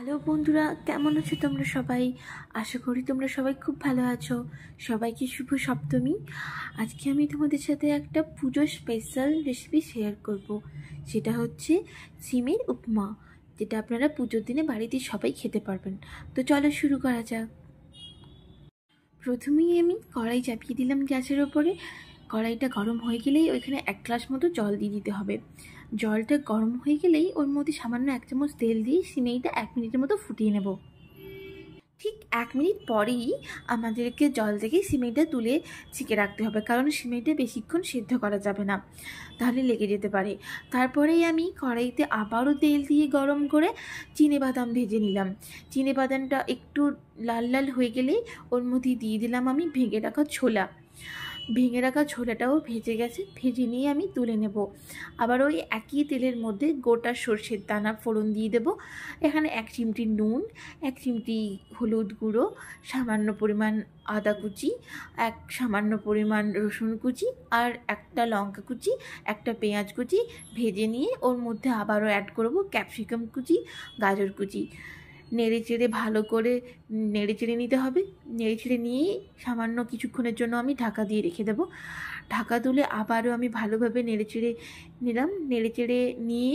Hello বন্ধুরা, কেমন আছো তোমরা সবাই? আশা করি তোমরা সবাই খুব ভালো আছো। সবাইকে শুভ সপ্তমী। আজকে আমি তোমাদের সাথে একটা পুজোর স্পেশাল রেসিপি শেয়ার করব। সেটা হচ্ছে সিমের উপমা, যেটা আপনারা পুজোর দিনে বাড়িতে সবাই খেতে পারবেন। তো চলো শুরু করা যাক। প্রথমেই আমি কড়াই চাপিয়ে দিলাম গ্যাসের ওপরে। কড়াইটা গরম হয়ে গেলেই ওইখানে 1 গ্লাস মতো জল দিয়ে দিতে হবে। জলটা গরম হয়ে গেলেই ওর মধ্যে সামান্য 1 চামচ তেল দিয়ে সিমেইটা 1 মিনিটের মতো ফুটিয়ে নেব। ঠিক 1 মিনিট পরেই আমাদেরকে জল থেকে সিমেইটা তুলে ছেঁকে রাখতে হবে, কারণ সিমেইটা বেশিক্ষণ সেদ্ধ করা যাবে না, তাহলে লেগে যেতে পারে। তারপরেই আমি কড়াইতে আবারও তেল দিয়ে গরম করে চিনেবাদাম ভেজে নিলাম। চিনেবাদামটা একটু লাল লাল হয়ে গেলেই ওর মধ্যে দিয়ে দিলাম আমি ভেঙে রাখা ছোলা। ভেঙে রাখা ছোলাটাও ভেজে গেছে, ভেজে নিয়ে আমি তুলে নেব। আবার ওই একই তেলের মধ্যে গোটা সর্ষের দানা ফোড়ন দিয়ে দেব। এখানে 1 চিমটি নুন, 1 চিমটি হলুদ গুঁড়ো, সামান্য পরিমাণ আদা কুচি, সামান্য পরিমাণ রসুন কুচি, আর একটা লঙ্কা কুচি, একটা পেঁয়াজ কুচি ভেজে নিয়ে ওর মধ্যে আবারও অ্যাড করব ক্যাপসিকাম কুচি, গাজর কুচি। নেড়েচেড়ে ভালো করে নেড়েচেড়ে নিতে হবে। নেড়েচেড়ে নিয়ে সামান্য কিছুক্ষণের জন্য আমি ঢাকা দিয়ে রেখে দেবো। ঢাকা তুলে আবারও আমি ভালোভাবে নেড়েচেড়ে নিলাম। নেড়েচেড়ে নিয়ে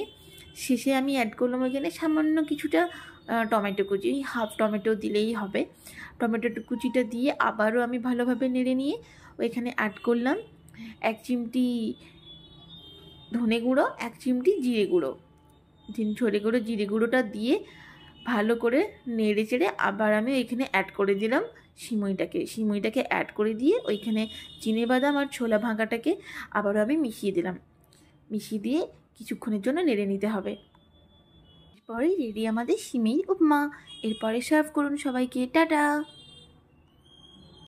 শেষে আমি অ্যাড করলাম এখানে সামান্য কিছুটা টমেটো কুচি, হাফ টমেটো দিলেই হবে। টমেটো কুচিটা দিয়ে আবারও আমি ভালোভাবে নেড়ে নিয়ে ওইখানে অ্যাড করলাম 1 চিমটি ধনে গুঁড়ো, 1 চিমটি জিরে গুঁড়ো। জিরে গুঁড়োটা দিয়ে ভালো করে নেড়ে চেড়ে আবার আমি ওইখানে অ্যাড করে দিলাম সিমইটাকে অ্যাড করে দিয়ে ওইখানে চিনেবাদাম আর ছোলা ভাঙাটাকে আবারও আমি মিশিয়ে দিলাম। মিশিয়ে দিয়ে কিছুক্ষণের জন্য নেড়ে নিতে হবে। এরপরেই রেডি আমাদের সিমেই উপমা। এরপরে সার্ভ করুন সবাইকে। টাটা।